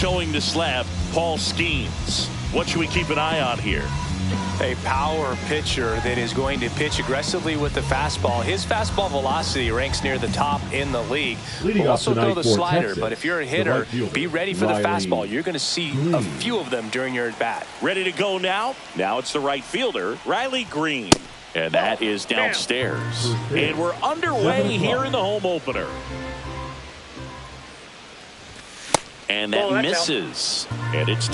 towing the slab, Paul Skeens. What should we keep an eye on here? A power pitcher that is going to pitch aggressively with the fastball. His fastball velocity ranks near the top in the league. Will also throw the slider, Texas, but if you're a hitter, be ready for the Riley fastball. You're going to see a few of them during your at-bat. Ready to go now? Now it's the right fielder, Riley Green. And that is downstairs. And we're underway here in the home opener. And that misses. And it's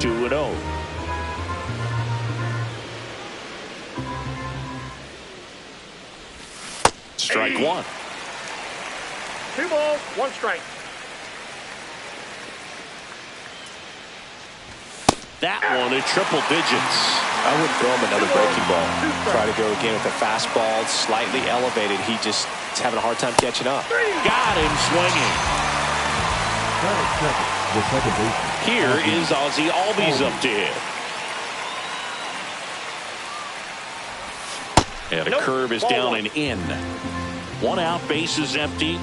2-0. Strike one. 2 balls, 1 strike. That one at triple digits. I wouldn't throw him another breaking ball. Try to go again with the fastball, slightly elevated. He just is having a hard time catching up. Got him swinging. Here is Ozzie Albies up to hit. And a curve is down and in. 1 out, bases empty.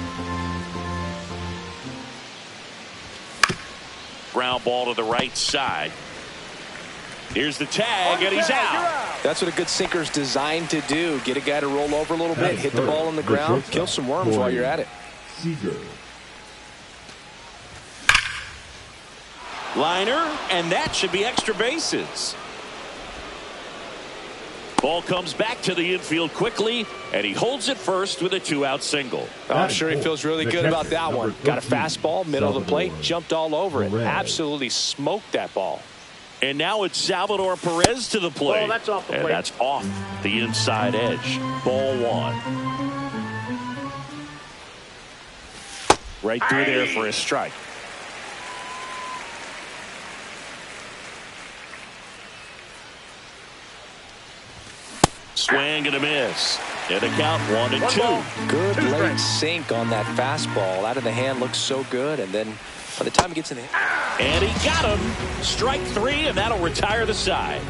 Ground ball to the right side. Here's the tag, and he's out. That's what a good sinker's designed to do. Get a guy to roll over a little bit, hit the ball on the ground, kill some worms while you're at it. Liner, and that should be extra bases. Ball comes back to the infield quickly, and he holds it first with a 2-out single. I'm sure he feels really good about that one. Got a fastball, middle of the plate, jumped all over it. Absolutely smoked that ball. And now it's Salvador Perez to the plate. Oh, that's off the plate. And that's off the inside edge. Ball 1. Right through there for a strike. Swing and a miss. And a count 1-2. Good late sink on that fastball. Out of the hand looks so good, and then by the time he gets in the hand. And he got him. Strike 3, and that'll retire the side.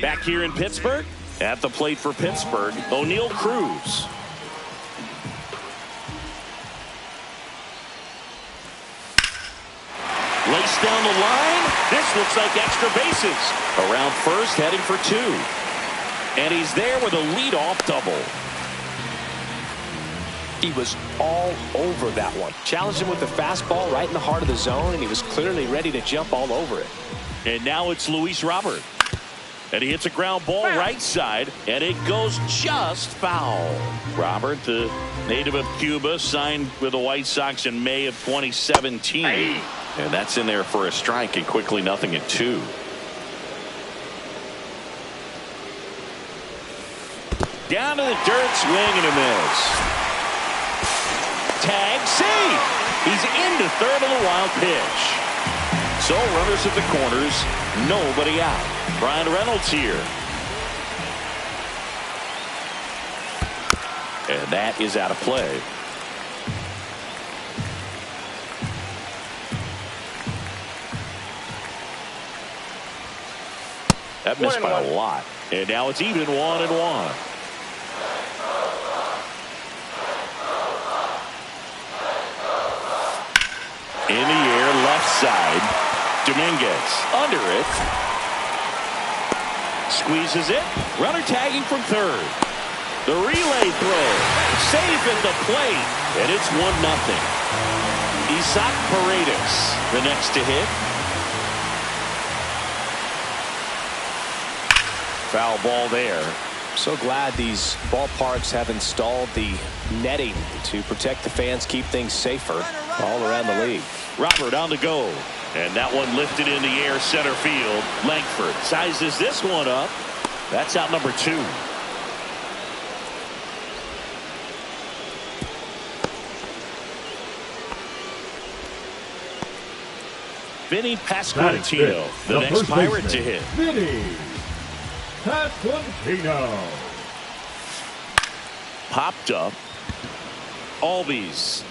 Back here in Pittsburgh. At the plate for Pittsburgh, O'Neal Cruz. Laced down the line. This looks like extra bases. Around first, heading for 2. And he's there with a leadoff double. He was all over that one. Challenged him with the fastball right in the heart of the zone, and he was clearly ready to jump all over it. And now it's Luis Robert. And he hits a ground ball right side, and it goes just foul. Robert, the native of Cuba, signed with the White Sox in May of 2017. And that's in there for a strike, and quickly 0-2. Down to the dirt, swing and a miss. Tag, safe. He's into third on the wild pitch. So runners at the corners, nobody out. Brian Reynolds here. And that is out of play. That missed by a lot. And now it's even 1-1. In the air, left side. Dominguez under it. Squeezes it. Runner tagging from third. The relay throw. Safe at the plate. And it's 1-0. Isaac Paredes, the next to hit. Foul ball there. So glad these ballparks have installed the netting to protect the fans, keep things safer all around the league. Robert on the go. And that one lifted in the air, center field. Langford sizes this one up. That's out number 2. Vinny Pasquantino, the next Pirate to hit. Vinny Pasquantino. Popped up. Albies.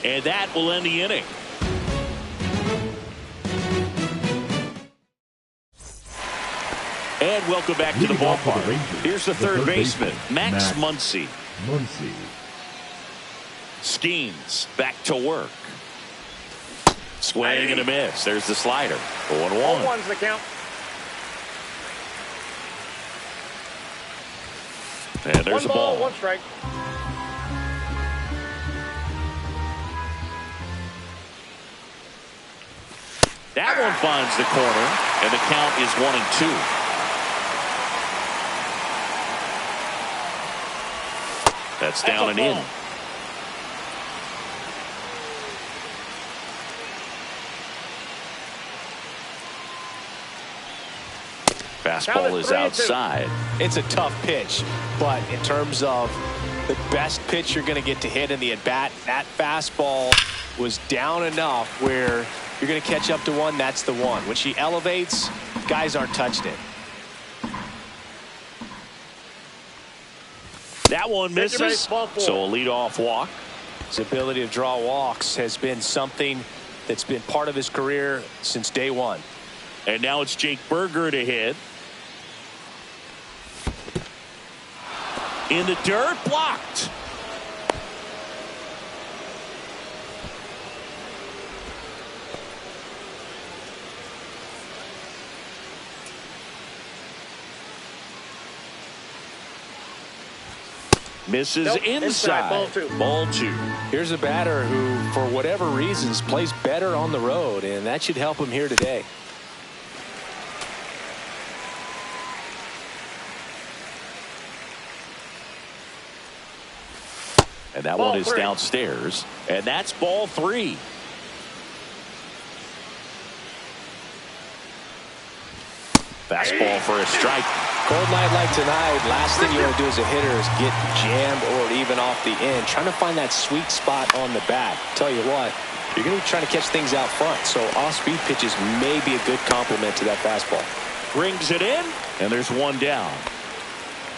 And that will end the inning. And welcome back to the ballpark. Here's the third baseman, Max Muncy. Skeens back to work. Swing and a miss. There's the slider. 0-1. 0-1's the count. And there's a ball. 1 strike. That one finds the corner, and the count is 1-2. That's down and in. Fastball is outside. It's a tough pitch, but in terms of the best pitch you're going to get to hit in the at-bat, that fastball was down enough where you're going to catch up to one. That's the one. When she elevates, guys aren't touching it. That one misses, so a leadoff walk. His ability to draw walks has been something that's been part of his career since day one. And now it's Jake Berger to hit. In the dirt, blocked. Misses inside. Ball two. Here's a batter who, for whatever reasons, plays better on the road, and that should help him here today. And that one is downstairs, and that's ball three. Fastball for a strike. Cold night like tonight, last thing you want to do as a hitter is get jammed or even off the end. Trying to find that sweet spot on the bat. Tell you what, you're going to be trying to catch things out front, so off-speed pitches may be a good complement to that fastball. Brings it in, and there's one down.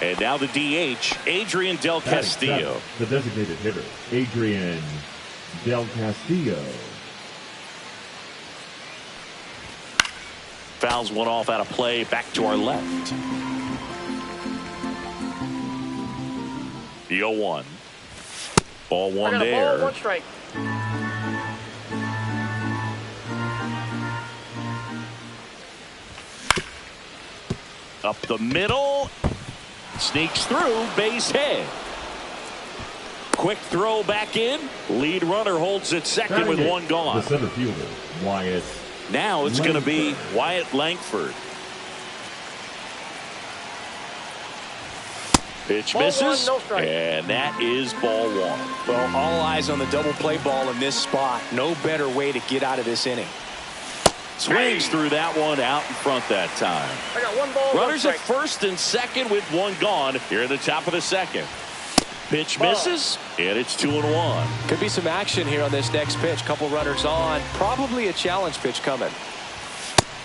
And now the DH, Adrian Del Castillo. The designated hitter, Adrian Del Castillo. Fouls one off out of play, back to our left. The 0-1. Ball one there. Ball, 1 strike. Up the middle. Sneaks through, base hit. Quick throw back in. Lead runner holds it second with one gone. The center fielder, Wyatt. Now it's going to be Wyatt Langford. Pitch misses, and that is ball one. Well, all eyes on the double play ball in this spot. No better way to get out of this inning. Swings through that one out in front that time. I got 1 ball. Runners at first and second with one gone here at the top of the second. Pitch misses, and it's 2-1. Could be some action here on this next pitch. Couple runners on. Probably a challenge pitch coming.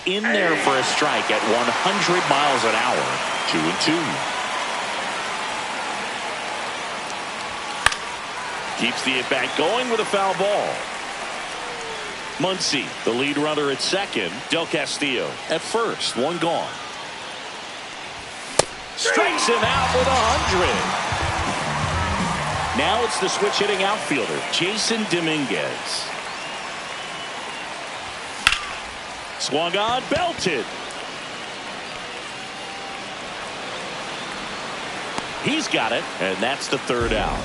In there for a strike at 100 miles an hour. 2-2. Keeps the at-bat going with a foul ball. Muncy, the lead runner at second. Del Castillo at first. One gone. Strikes him out with 100. Now it's the switch hitting outfielder, Jason Dominguez. Swung on, belted. He's got it, and that's the third out.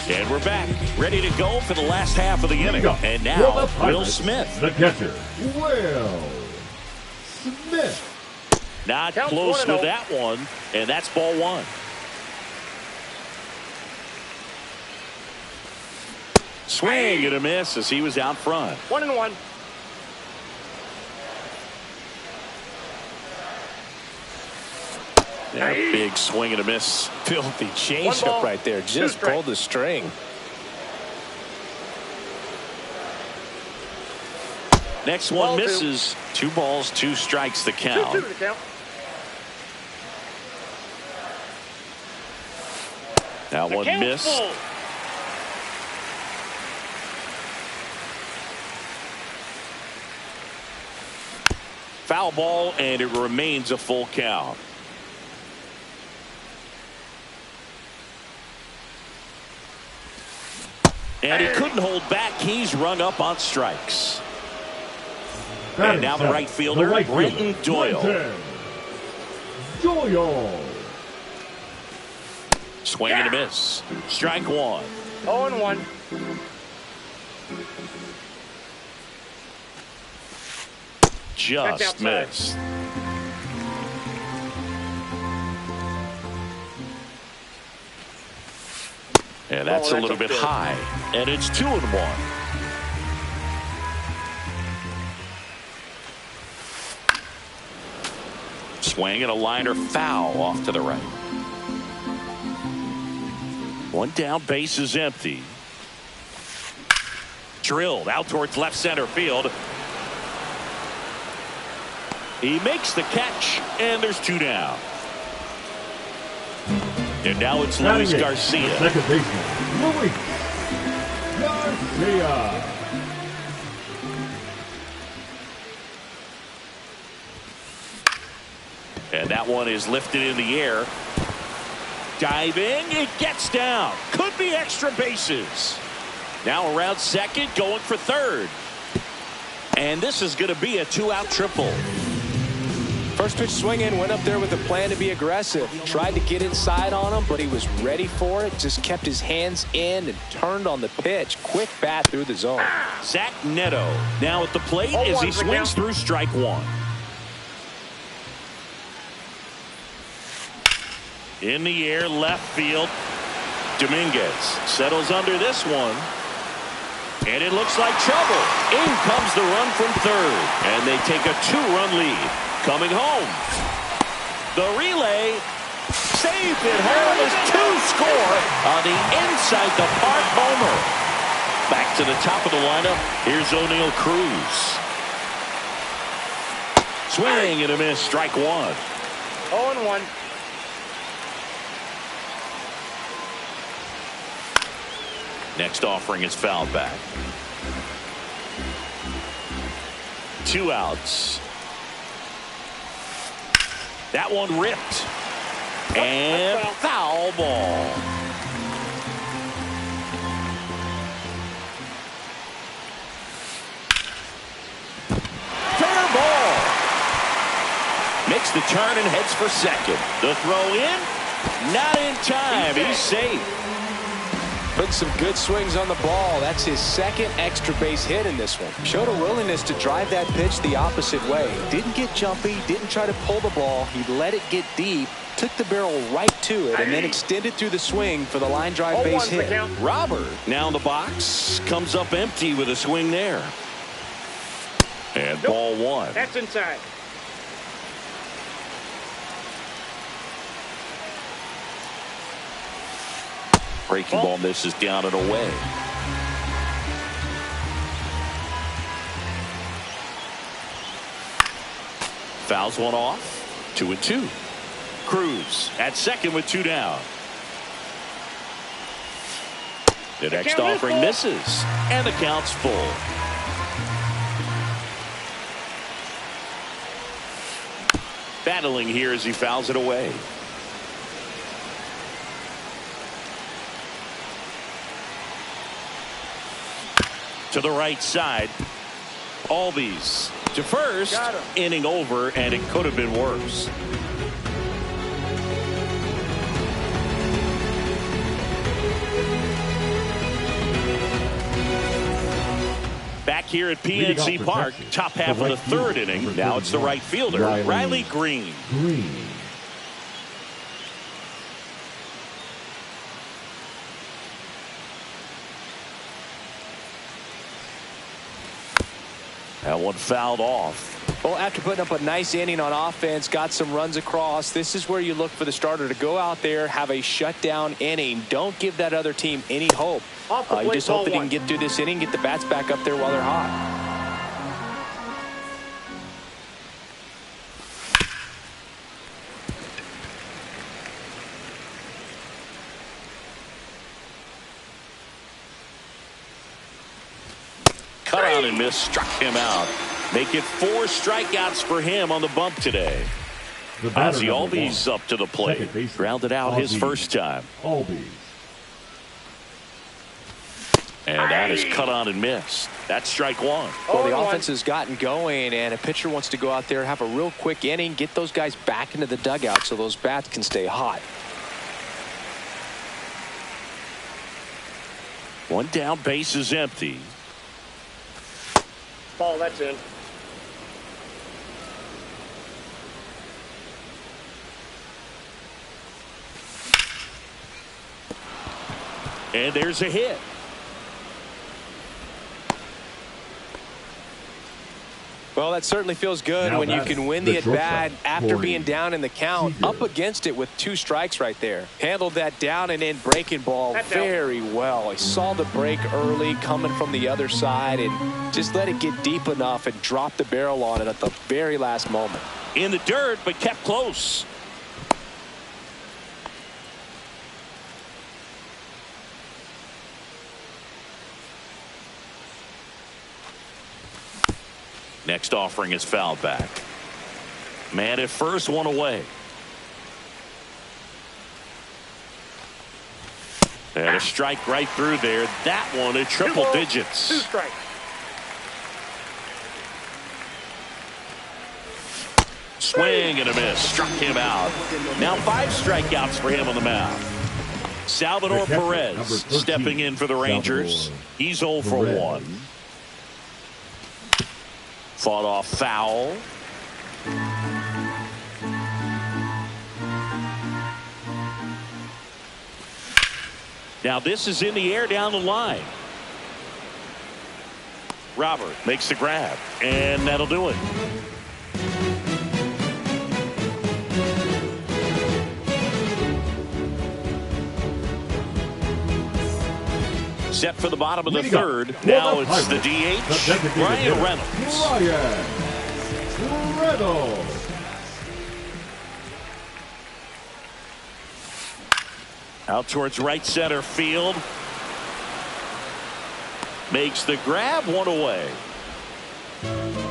And we're back, ready to go for the last half of the inning. And now, Will Smith. The catcher, Will Smith. Not close with that one, and that's ball one. Swing and a miss as he was out front. 1-1. Yeah, big swing and a miss. Filthy changeup right there. Just pulled the string. Next one Ball misses. 2 balls, 2 strikes the count. 2-2 the count. That The one count's missed. full. Foul ball, and it remains a full count. And he couldn't hold back. He's rung up on strikes. And now the right fielder, Brenton Doyle. Swing and a miss. Strike 1. 0-1. Just missed. And that's a little bit high. And it's 2-1. Swing and a liner foul off to the right. 1 down, base is empty. Drilled out towards left center field. He makes the catch, and there's 2 down. And now it's Luis Garcia. Second baseman, Luis Garcia. And that one is lifted in the air. Diving, it gets down. Could be extra bases. Now around second, going for third. And this is going to be a 2-out triple. First pitch swinging, went up there with a plan to be aggressive. Tried to get inside on him, but he was ready for it. Just kept his hands in and turned on the pitch. Quick bat through the zone. Zach Neto now at the plate as he swings through strike 1. In the air, left field. Dominguez settles under this one. And it looks like trouble. In comes the run from third. And they take a 2-run lead. Coming home. The relay. Saved at home as 2 score on the inside the park homer. Back to the top of the lineup. Here's O'Neal Cruz. Swing and a miss. Strike 1. 0-1. Next offering is fouled back. 2 outs. That one ripped. And foul ball. Fair ball. Makes the turn and heads for second. The throw in. Not in time. He's safe. Put some good swings on the ball. That's his second extra base hit in this one. Showed a willingness to drive that pitch the opposite way. Didn't get jumpy, didn't try to pull the ball. He let it get deep, took the barrel right to it, and then extended through the swing for the line drive base hit. Robert now in the box, comes up empty with a swing there. And ball 1. That's inside. Breaking ball misses down and away. Fouls one off. 2-2. Cruz at second with 2 down. The next offering misses. And the count's full. Battling here as he fouls it away. To the right side. Albies to first. Inning over, and it could have been worse. Back here at PNC Park, top half of the third inning. Now it's the right fielder, Riley Green. That one fouled off. Well, after putting up a nice inning on offense, got some runs across, this is where you look for the starter to go out there, have a shutdown inning. Don't give that other team any hope. You just hope that he can get through this inning, get the bats back up there while they're hot. cut on and miss, struck him out. Make it 4 strikeouts for him on the bump today. Ozzie Albies up to the plate. Grounded out his first time. Albies. And that is cut on and missed. That's strike 1. Well, the offense has gotten going, and a pitcher wants to go out there, have a real quick inning, get those guys back into the dugout so those bats can stay hot. 1 down, base is empty. Ball, that's in. And there's a hit. Well, that certainly feels good when you can win the at-bat after being down in the count. Up against it with 2 strikes right there. Handled that down and in breaking ball very well. He saw the break early coming from the other side and just let it get deep enough and drop the barrel on it at the very last moment. In the dirt, but kept close. Next offering is fouled back. Man at first, 1 away. And a strike right through there. That one at triple digits. 2 strikes. Swing and a miss. Struck him out. Now 5 strikeouts for him on the mound. Salvador Perez stepping in for the Rangers. He's 0 for 1. Fought off foul. Now this is in the air down the line. Robert makes the grab, and that'll do it. Set for the bottom of the third. Now it's the DH, Brian Reynolds. Out towards right center field. Makes the grab, 1 away.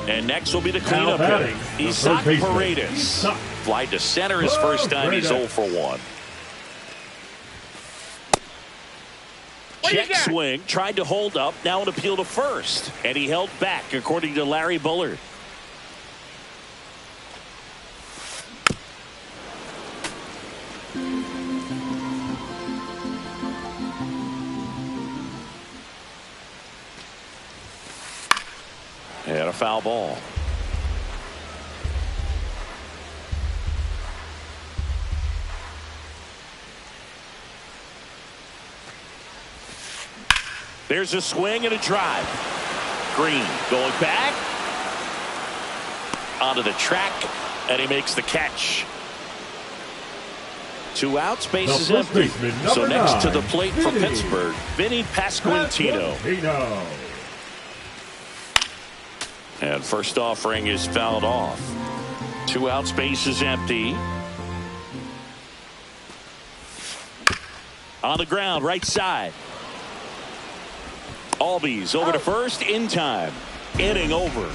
And next will be the cleanup hitter, Isaac Paredes. Fly to center his first time. He's 0 for 1. Check swing, tried to hold up, now an appeal to first. And he held back, according to Larry Bullard. And a foul ball. There's a swing and a drive. Green going back onto the track, and he makes the catch. 2 outs, base is empty. So next to the plate for Pittsburgh, Vinny Pasquantino. And first offering is fouled off. 2 outs, base is empty. On the ground, right side. Albies over to first in time. Inning over.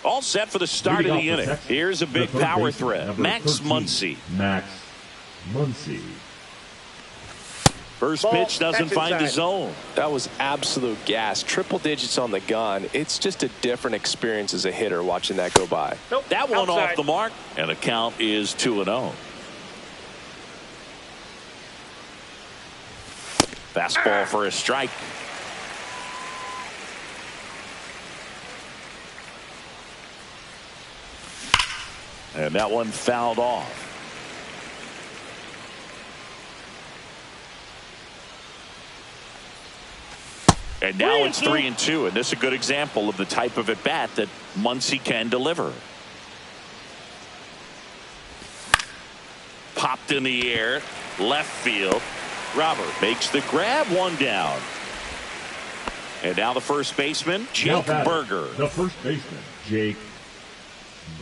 All set for the start of the inning. Here's a big power threat. Max Muncy. First pitch doesn't find the zone. That was absolute gas. Triple digits on the gun. It's just a different experience as a hitter watching that go by. Nope, that one outside. off the mark. And the count is 2-0. Fastball for a strike. And that one fouled off. And now it's 3-2, and this is a good example of the type of at bat that Muncy can deliver. Popped in the air, left field. Robert makes the grab, 1 down. And now the first baseman, Jake Berger. The first baseman, Jake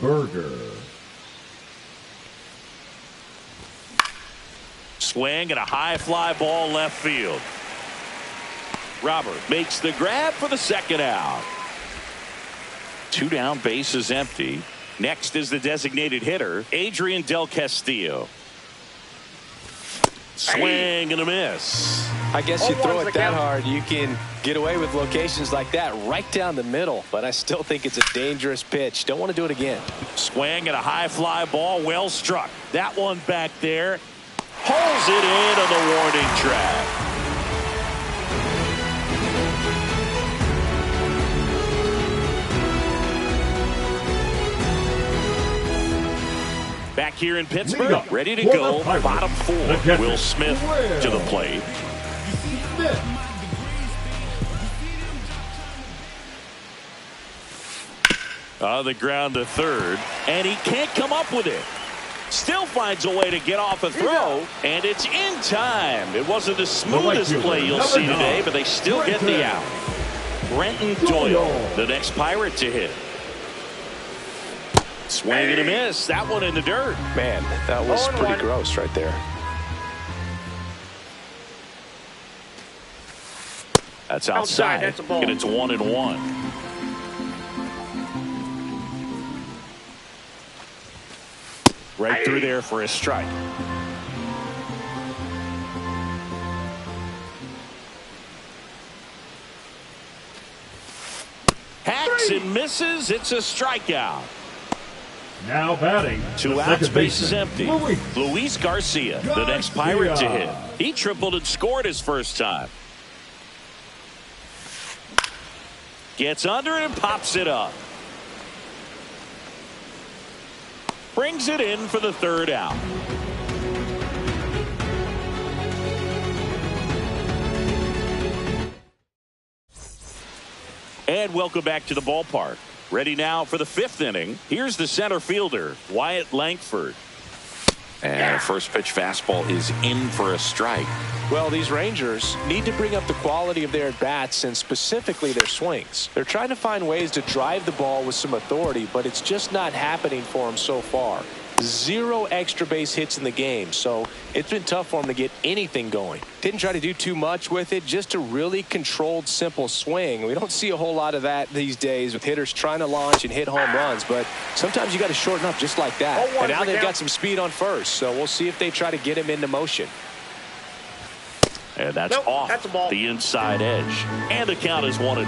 Berger. Swing and a high fly ball left field. Robert makes the grab for the second out. 2 down, bases empty. Next is the designated hitter, Adrian Del Castillo. Swing and a miss. I guess you throw it that hard, you can get away with locations like that right down the middle. But I still think it's a dangerous pitch. Don't want to do it again. Swing and a high fly ball, well struck. That one back there. Holds it in on the warning track. Back here in Pittsburgh, ready to go. Bottom 4. Will Smith to the plate. On the ground to third, and he can't come up with it. Still finds a way to get off a throw, and it's in time. It wasn't the smoothest play you'll see today, but they still get the out. Brenton Doyle, the next Pirate to hit. Swing and a miss. That one in the dirt. Man, that was pretty gross right there. That's outside. That's a ball. And it's 1-1. Right through there for a strike. Hacks and misses. It's a strikeout. Now batting. 2 outs, bases empty. Luis Garcia, the next Pirate to hit. He tripled and scored his first time. Gets under it and pops it up. Brings it in for the third out. And welcome back to the ballpark. Ready now for the 5th inning. Here's the center fielder, Wyatt Langford. And first pitch fastball is in for a strike. Well, these Rangers need to bring up the quality of their at-bats and specifically their swings. They're trying to find ways to drive the ball with some authority, but it's just not happening for them so far. 0 extra base hits in the game, so it's been tough for them to get anything going. Didn't try to do too much with it, just a really controlled, simple swing. We don't see a whole lot of that these days with hitters trying to launch and hit home runs, but sometimes you got to shorten up just like that. And now they've got some speed on first, so we'll see if they try to get him into motion. And that's off that's a ball. The inside edge. And the count is 1-1.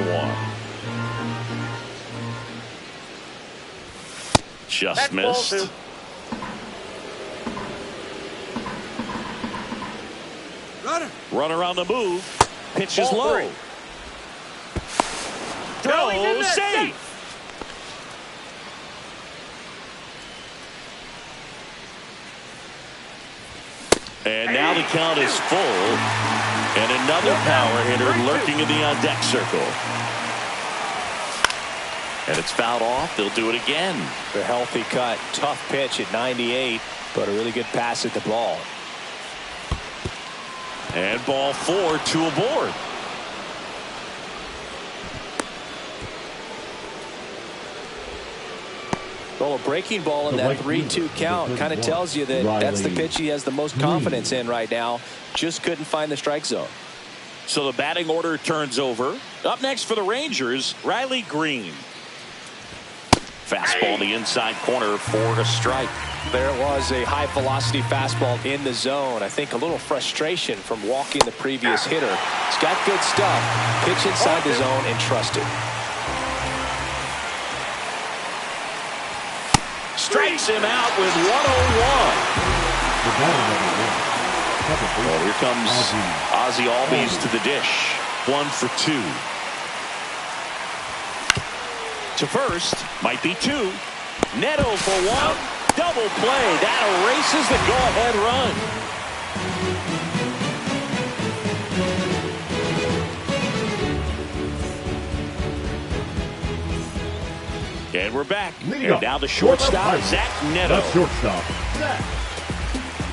Just That's missed. Runner on the move. Pitch is low. 3. Throw safe. And now the count is full. And another power hitter lurking in the on-deck circle. And it's fouled off. They'll do it again. The healthy cut. Tough pitch at 98, but a really good pass at the ball. And ball 4, 2 aboard. Well, a breaking ball in that 3-2 count kind of tells you that that's the pitch he has the most confidence in right now. Just couldn't find the strike zone. So the batting order turns over. Up next for the Rangers, Riley Green. Fastball in the inside corner for a strike. There was a high velocity fastball in the zone. I think a little frustration from walking the previous hitter. He's got good stuff. Pitch inside the zone and trust it. Strikes him out with 101. Well, here comes Ozzie Albies to the dish. 1 for 2. To first, might be 2. Neto for 1. Double play. That erases the go-ahead run. And we're back. And now the shortstop, Zach Neto. The shortstop, Zach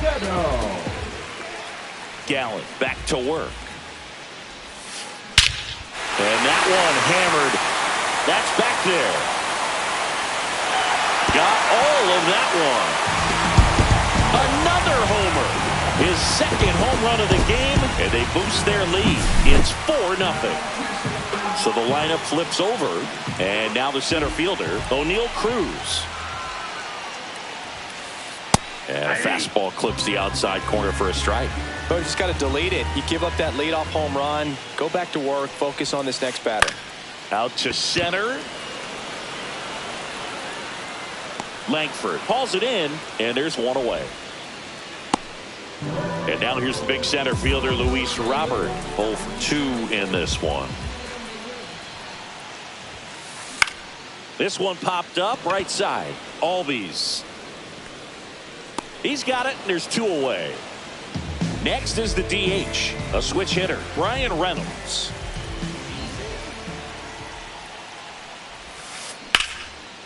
Neto. Gallant back to work. And that one hammered. That's back there. Got all of that one. Another homer. His second home run of the game, and they boost their lead. It's 4-0. So the lineup flips over, and now the center fielder, O'Neal Cruz. And a fastball clips the outside corner for a strike. So you just got to delete it. You give up that leadoff home run, go back to work, focus on this next batter. Out to center. Langford hauls it in, and there's one away. And now here's the big center fielder, Luis Robert. Both 2 in this one. This one popped up right side. Albies. He's got it, and there's 2 away. Next is the DH, a switch hitter, Brian Reynolds.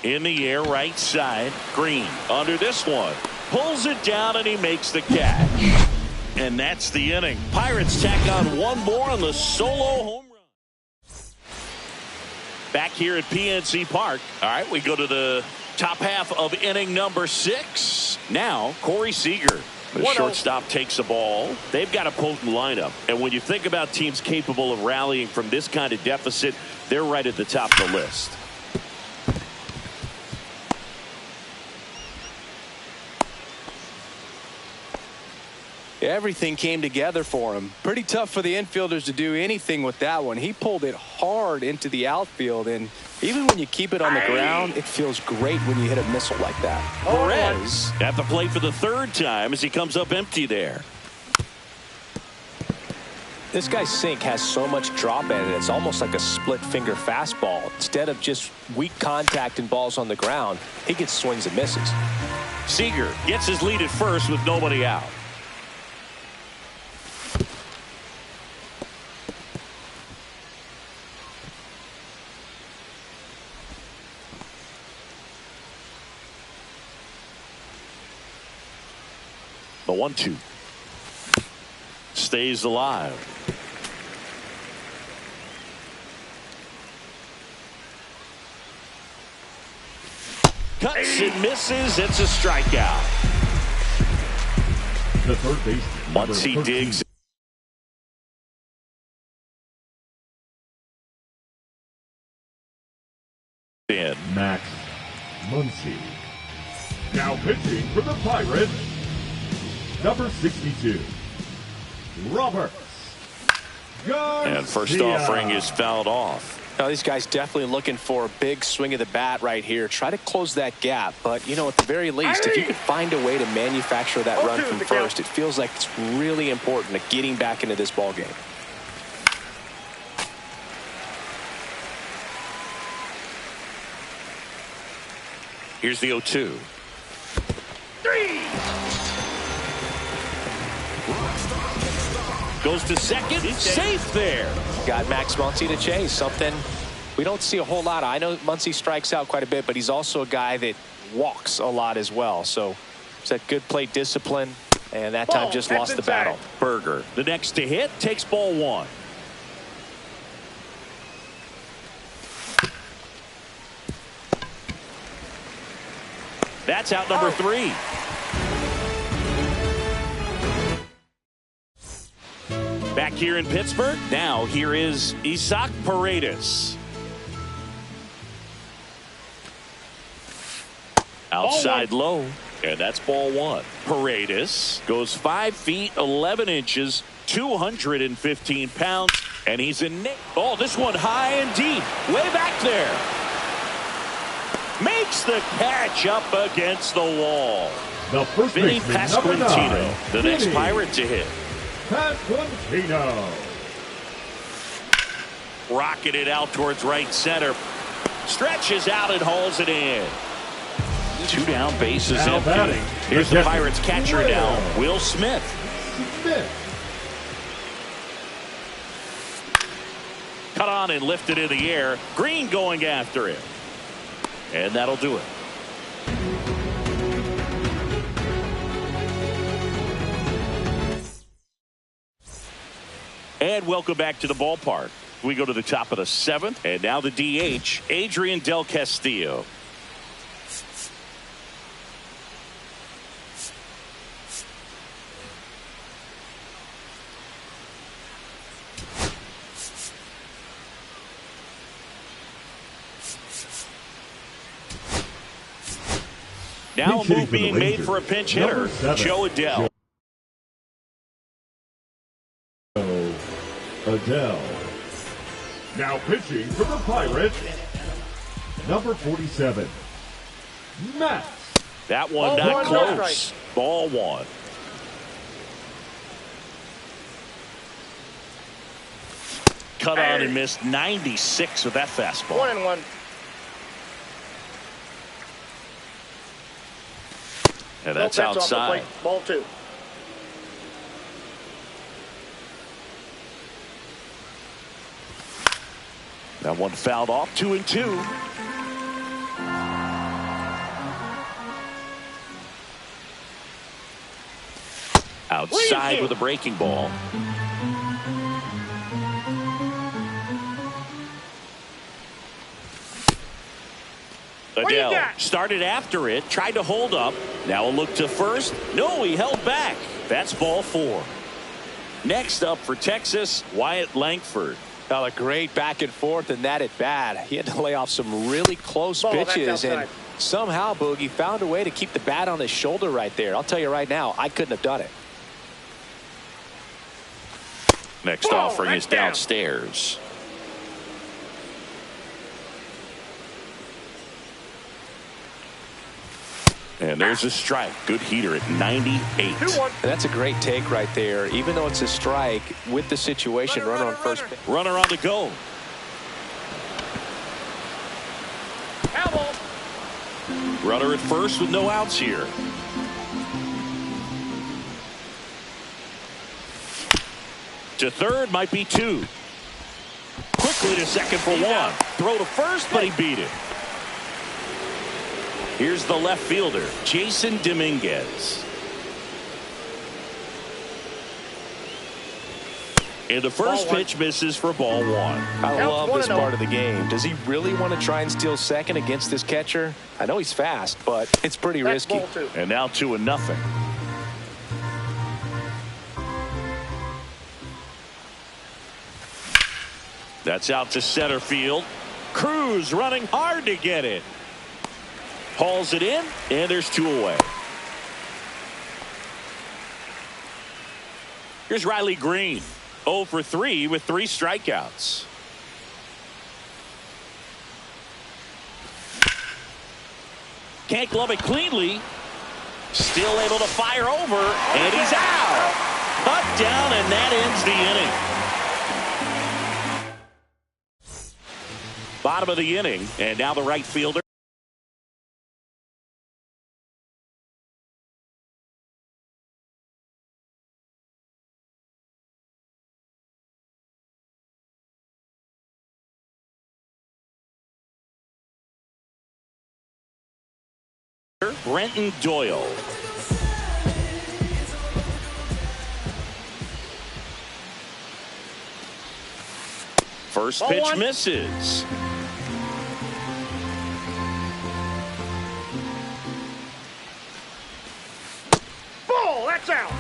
In the air, right side, Green. Under this one, pulls it down, and he makes the catch. And that's the inning. Pirates tack on one more on the solo home run. Back here at PNC Park. All right, we go to the top half of inning number 6. Now, Corey Seager. The shortstop takes the ball. They've got a potent lineup. And when you think about teams capable of rallying from this kind of deficit, they're right at the top of the list. Everything came together for him. Pretty tough for the infielders to do anything with that one. He pulled it hard into the outfield, and even when you keep it on the ground, it feels great when you hit a missile like that. Perez at the plate for the 3rd time as he comes up empty there. This guy's sink has so much drop in it, it's almost like a split finger fastball. Instead of just weak contact and balls on the ground, he gets swings and misses. Seager gets his lead at first with nobody out. The 1-2 stays alive. Cuts and misses. It's a strikeout. The third baseman. Once he digs in. Max Muncy. Now pitching for the Pirates, number 62, Roberts. And first offering is fouled off. Now, these guys definitely looking for a big swing of the bat right here. Try to close that gap. But, you know, at the very least, if you could find a way to manufacture that run from first, it feels like it's really important to getting back into this ball game. Here's the 0-2. Goes to second. Safe there. Got Max Muncy to chase. Something we don't see a whole lot of. I know Muncy strikes out quite a bit, but he's also a guy that walks a lot as well. So it's that good plate discipline, and that time just lost the battle. Berger, the next to hit, takes ball 1. That's out number 3. Back here in Pittsburgh, now here is Isaac Paredes. Outside low, and that's ball 1. Paredes goes 5 feet 11 inches, 215 pounds, and he's in. Oh, this one high and deep, way back there. Makes the catch up against the wall. The first Vinny baseman, number 9, the next Pirate to hit. Pasquantino. Rocketed out towards right center. Stretches out and hauls it in. 2 down, bases empty. Here's the Pirates catcher down, Will Smith. Cut on and lifted in the air. Green going after it. And that'll do it. And welcome back to the ballpark. We go to the top of the 7th, and now the DH, Adrian Del Castillo. Now a Pinch hitting move for the being made Rangers, for a pinch number hitter, 7, Joe Adele. Adele. Now pitching for the Pirates, number 47, Matt. That one Ball not one, close. Ball one. Cut on and missed 96 with that fastball. 1-1. And that's No, off the outside. plate. Ball 2. That one fouled off. 2-2. Outside with a breaking ball. Adele started after it, tried to hold up. Now a look to first. No, he held back. That's ball 4. Next up for Texas, Wyatt Langford. Well, a great back and forth in that at bat. He had to lay off some really close pitches, and somehow Boogie found a way to keep the bat on his shoulder right there. I'll tell you right now, I couldn't have done it. Next offering is downstairs. And there's a strike. Good heater at 98. That's a great take right there. Even though it's a strike, with the situation, runner on first. Runner on the go. Runner at first with no outs here. To third, might be 2. Quickly to second for 1. Throw to first, but he beat it. Here's the left fielder, Jason Dominguez. And the first pitch misses for ball 1. I love this part of the game. Does he really want to try and steal second against this catcher? I know he's fast, but it's pretty risky. And now 2-0. That's out to center field. Cruz running hard to get it. Hauls it in, and there's 2 away. Here's Riley Green. 0 for 3 with 3 strikeouts. Can't glove it cleanly. Still able to fire over, and he's out. Cut down, and that ends the inning. Bottom of the inning, and now the right fielder. Brenton Doyle. First pitch misses. Ball, that's out.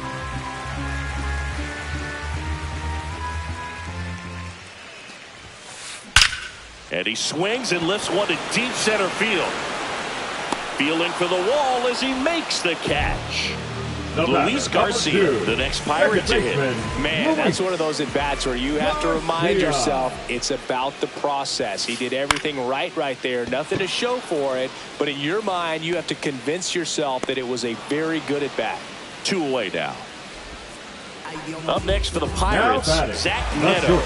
And he swings and lifts one to deep center field. Feeling for the wall as he makes the catch. Luis Garcia, the next Pirate to hit. Man, that's one of those at-bats where you have to remind yourself it's about the process. He did everything right there. Nothing to show for it. But in your mind, you have to convince yourself that it was a very good at-bat. 2 away now. Up next for the Pirates, Zach Neto.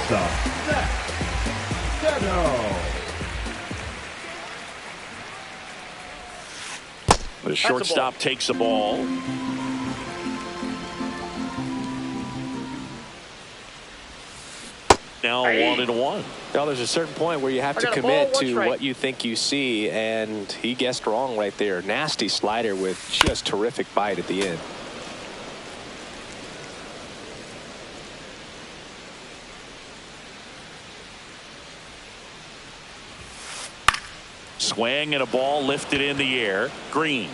The shortstop takes the ball. Now 1-1. Now there's a certain point where you have to commit to what you think you see, and he guessed wrong right there. Nasty slider with just terrific bite at the end. Swing and a ball lifted in the air. Green.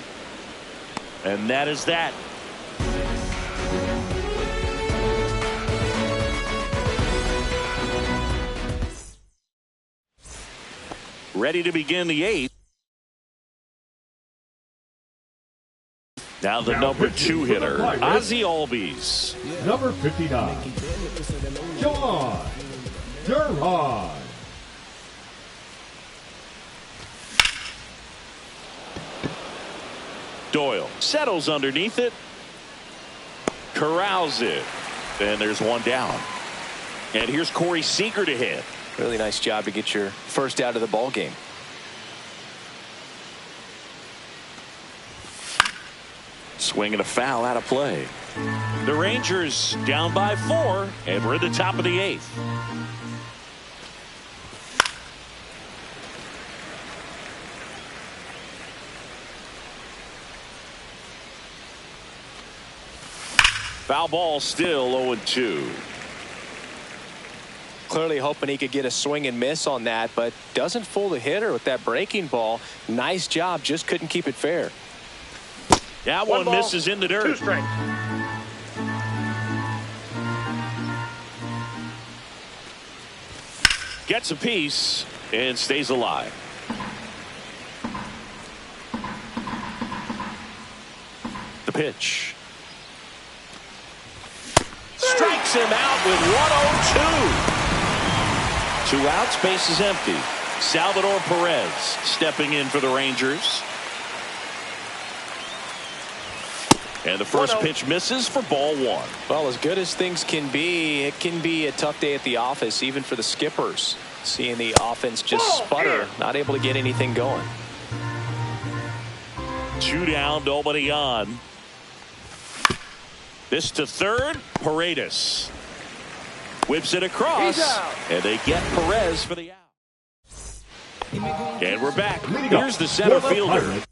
And that is that. Ready to begin the 8th. Now the number 2 hitter, Ozzie Albies. Number 59, John Durham. Doyle settles underneath it. Corrals it. And there's one down. And here's Corey Seager to hit. Really nice job to get your first out of the ball game. Swing and a foul out of play. The Rangers down by 4, and we're at the top of the 8th. Foul ball, still 0-2. Clearly hoping he could get a swing and miss on that, but doesn't fool the hitter with that breaking ball. Nice job, just couldn't keep it fair. That one misses in the dirt. 2 strikes. Gets a piece and stays alive. The pitch. Strikes him out with 1-0-2. 2 outs, base is empty. Salvador Perez stepping in for the Rangers. And the first pitch misses for ball 1. Well, as good as things can be, it can be a tough day at the office, even for the skippers. Seeing the offense just sputter, not able to get anything going. 2 down, nobody on. This to third, Paredes. Whips it across, and they get Perez for the out. And we're back. Here's the center fielder.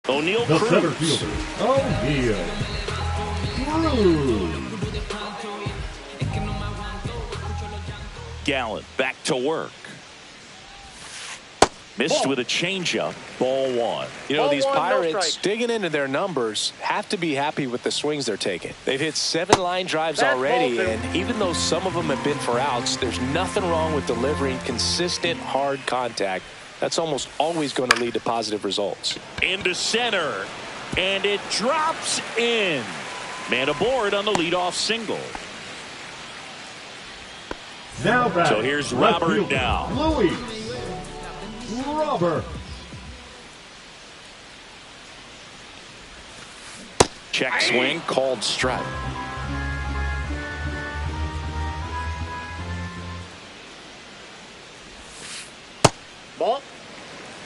O'Neal The center Cruz. fielder, O'Neal Cruz. Gallant back to work. Missed with a changeup. Ball 1. You know, Ball these 1, no Pirates strike. digging into their numbers have to be happy with the swings they're taking. They've hit 7 line drives That's already, ball 2. and even though some of them have been for outs, there's nothing wrong with delivering consistent hard contact. That's almost always going to lead to positive results. Into center, and it drops in. Man aboard on the leadoff single. Now back. So here's left Robert fielder, now. Luis Robert. Check swing, called strike. Ball.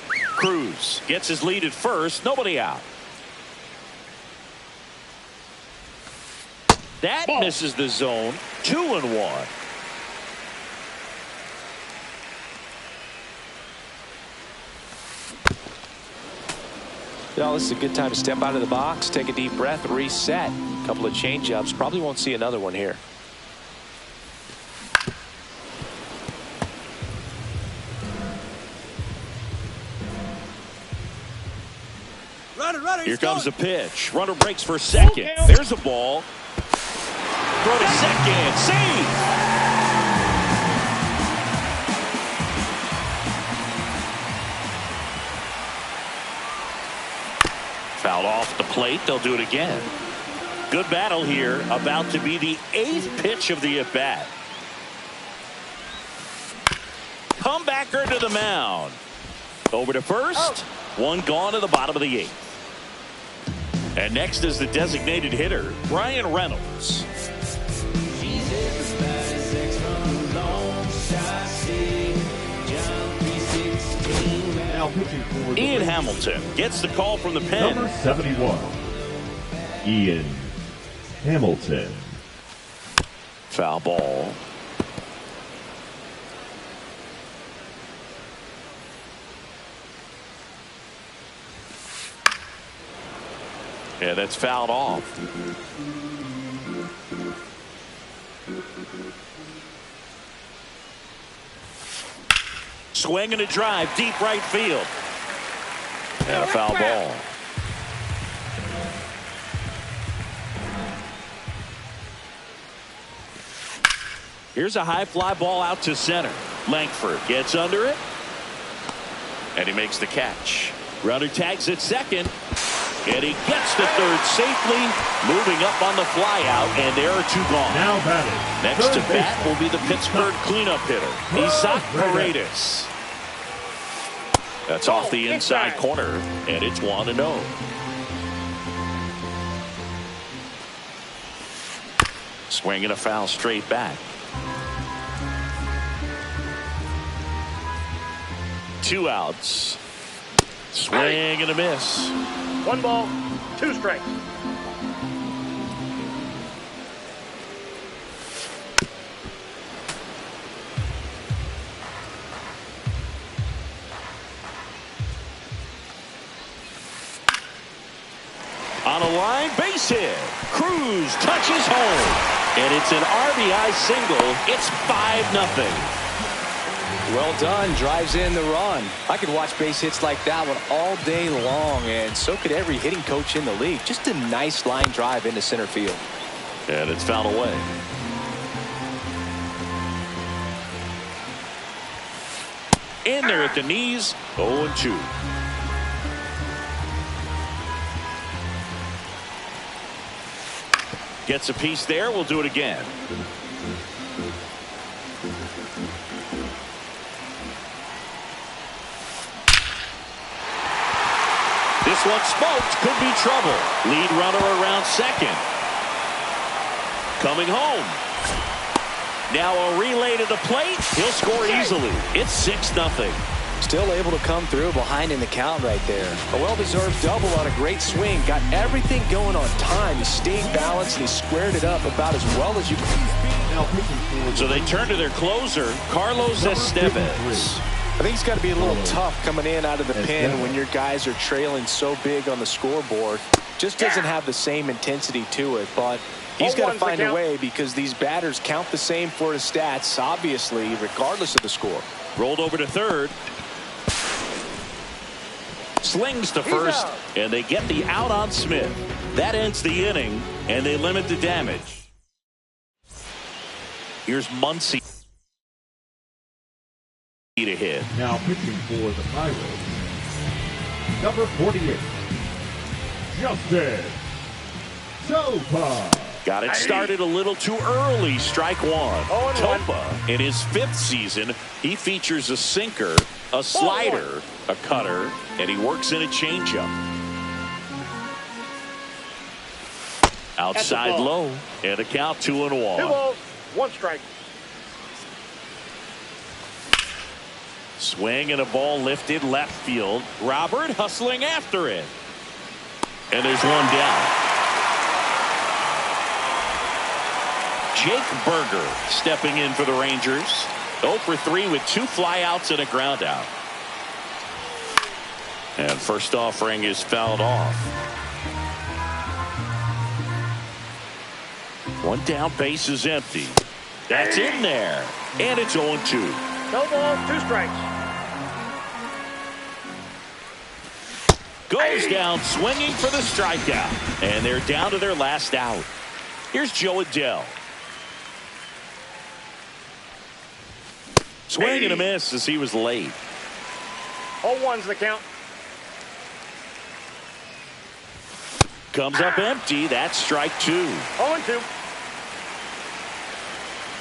Cruz gets his lead at first. Nobody out. That Ball. misses the zone. 2-1. Well, this is a good time to step out of the box, take a deep breath, reset. A couple of change-ups. Probably won't see another one here. Here comes the pitch. Runner breaks for second. There's a ball. Throw to second. Save. Fouled off the plate. They'll do it again. Good battle here. About to be the 8th pitch of the at-bat. Comebacker to the mound. Over to first. One gone to the bottom of the 8th. And next is the designated hitter, Brian Reynolds. Now pitching for the Ian Rays, Hamilton gets the call from the pen. number 71, Ian Hamilton. Foul ball. Yeah, that's fouled off. Swing and a drive, deep right field. And a foul ball. Here's a high fly ball out to center. Langford gets under it. And he makes the catch. Runner tags at second. And he gets to third safely. Moving up on the fly out. And there are two gone. Now batting. Next to third bat baseman, will be the Pittsburgh cleanup hitter, Isaac Paredes. That's off the inside corner. And it's 1-0. Swing and a foul straight back. 2 outs. Swing and a miss. 1 ball, 2 strikes. On a line, base hit. Cruz touches home. And it's an RBI single. It's 5-0. Well done. Drives in the run. I could watch base hits like that one all day long, and so could every hitting coach in the league. Just a nice line drive into center field. And it's fouled away. In there at the knees. 0-2. Gets a piece there. We'll do it again. This one smoked. Could be trouble. Lead runner around second. Coming home. Now a relay to the plate. He'll score easily. It's 6-0. Still able to come through behind in the count right there. A well-deserved double on a great swing. Got everything going on time. He stayed balanced and he squared it up about as well as you could. now pitching for the So they Rays, turn to their closer, Carlos number Estevez. I think it's got to be a little tough coming in out of the pen when your guys are trailing so big on the scoreboard. Just doesn't have the same intensity to it, but he's got to find a way because these batters count the same for his stats, obviously, regardless of the score. Rolled over to third. Slings to first, and they get the out on Smith. That ends the inning, and they limit the damage. Here's Muncy to hit. now pitching for the Pirates, number 48, Justin Topa. Got it started a little too early. Strike one. 0-1. Topa, in his 5th season, he features a sinker, a slider, a cutter, and he works in a changeup. Outside low, and a count 2-1. 2 balls, 1 strike. Swing and a ball lifted left field. Robert hustling after it. And there's one down. Jake Berger stepping in for the Rangers. 0 for 3 with 2 flyouts and a ground out. And first offering is fouled off. One down, base is empty. That's in there. And it's 0-2. No balls, 2 strikes. Goes down swinging for the strikeout. And they're down to their last out. Here's Joe Adell. Swing and a miss as he was late. 0-1's the count. Comes up empty. That's strike 2. 0-2.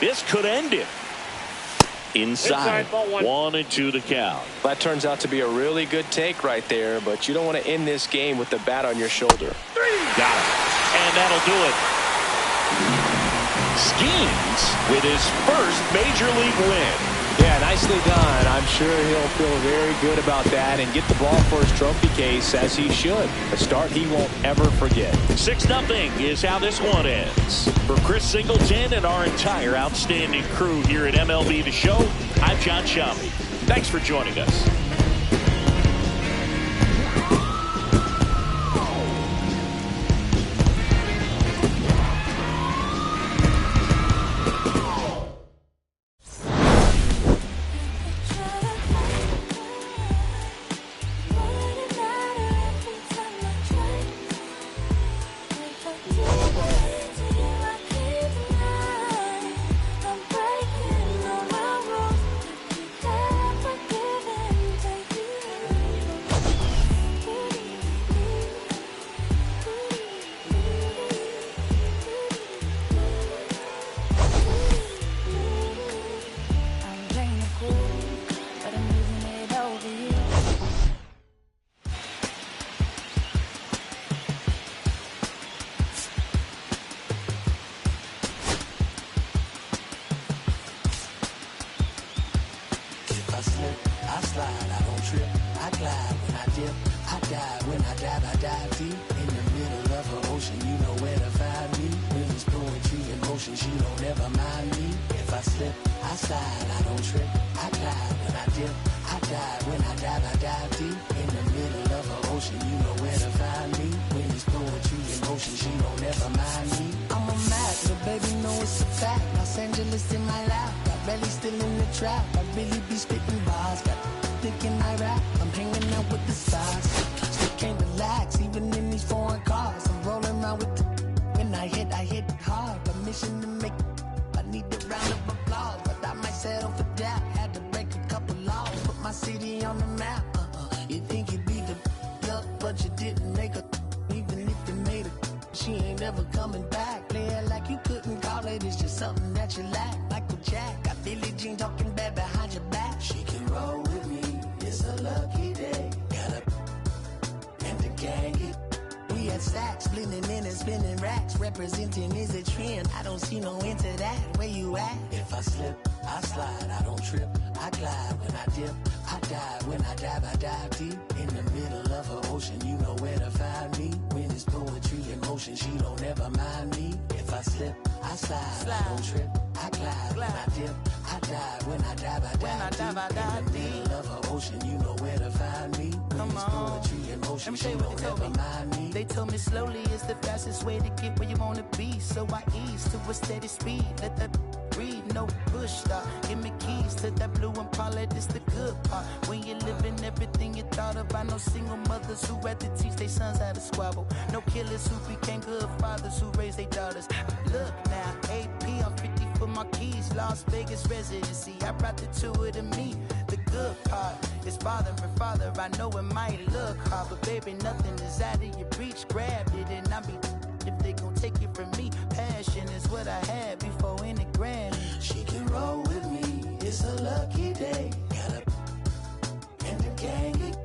This could end it. Inside. Ball 1. 1-2 to count. That turns out to be a really good take right there, but you don't want to end this game with the bat on your shoulder. Got it. And that'll do it. Skeens with his first major league win. Yeah, nicely done. I'm sure he'll feel very good about that and get the ball for his trophy case, as he should. A start he won't ever forget. 6-0 is how this one ends. For Chris Singleton and our entire outstanding crew here at MLB The Show, I'm John Shammy. Thanks for joining us. I slip, I slide, I don't trip, I glide when I dip, I dive when I dive deep in the middle of an ocean. You know where to find me. When it's poetry in motion, she don't ever mind me. If I slip, I slide, I don't trip, I glide when I dip, I dive when I dive deep in the middle of an ocean. You know where to find me. When it's poetry in motion, she don't ever mind me. I'm a Mac, the baby know it's a fact. Los Angeles in my lap. Belly still in the trap. I really be spitting bars. Got thinking I rap. I'm hanging out with the stars. Still can't relax, even in these foreign cars. I'm rolling around with the. When I hit hard. Permission to make. I need a round of applause, but I might settle for that. Had to break a couple laws, put my city on the map. You think you beat the up, but you didn't make a. Even if you made it, she ain't ever coming back. Play it like you couldn't call it. It's just something that you lack. Michael Jack. Billie Jean talking bad behind your back. She can roll with me. It's a lucky day. Got a and the gang. We had stacks, blending in and spinning racks. Representing is a trend. I don't see no end to that. Where you at? If I slip, I slide. I don't trip. I glide when I dip. I dive when I dive deep in the middle of an ocean. You know where to find me. When it's poetry in motion, she don't ever mind me. If I slip, I slide. I don't trip. I glide when I dip. I dive when I dive deep in the middle of an ocean. You know where to find me. When it's poetry in motion, she don't ever mind me. They told me slowly is the fastest way to get where you wanna be. So I ease to a steady speed. Let that breathe, no push stop. Give me keys to that blue Impala, this the good part. When you're living everything you thought of. I know single mothers who had to teach their sons how to squabble. No killers who became good fathers who raised their daughters. Look now, AP, I'm 50 for my keys. Las Vegas residency, I brought the two to me. The good part is father and father. I know it might look hard, but baby, nothing is out of your reach. Grabbed it and I be if they gon' take it from me. Passion is what I had before in the grand. She can roll with me. It's a lucky day. Got a and the gang.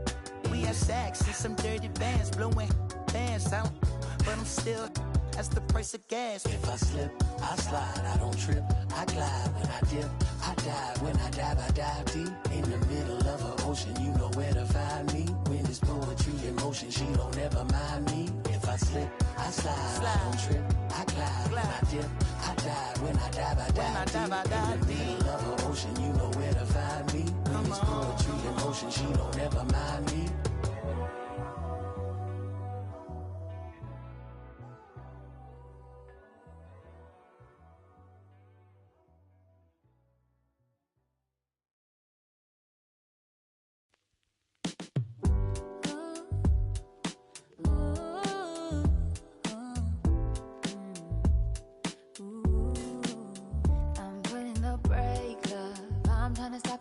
We have sacks and some dirty bands blowing bands out, but I'm still. That's the price of gas. If I slip, I slide. I don't trip. I glide when I dip. I dive when I dive deep in the middle of an ocean. You know where to find me. When it's poetry in motion, she don't ever mind me. If I slip, I slide. I don't trip. I glide when I dip. I dive when I dive deep in the middle of an ocean. You know where to find me. When it's poetry in motion, she don't ever mind me.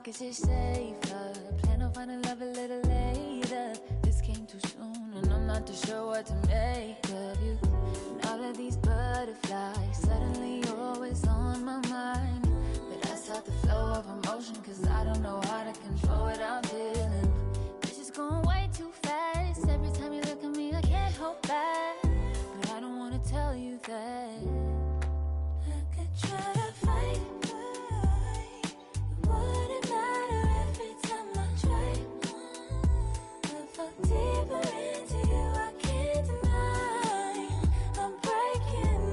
Cause it's safer. Plan on finding love a little later. This came too soon and I'm not too sure what to make of you. And all of these butterflies, suddenly you're always on my mind. But I start the flow of emotion cause I don't know how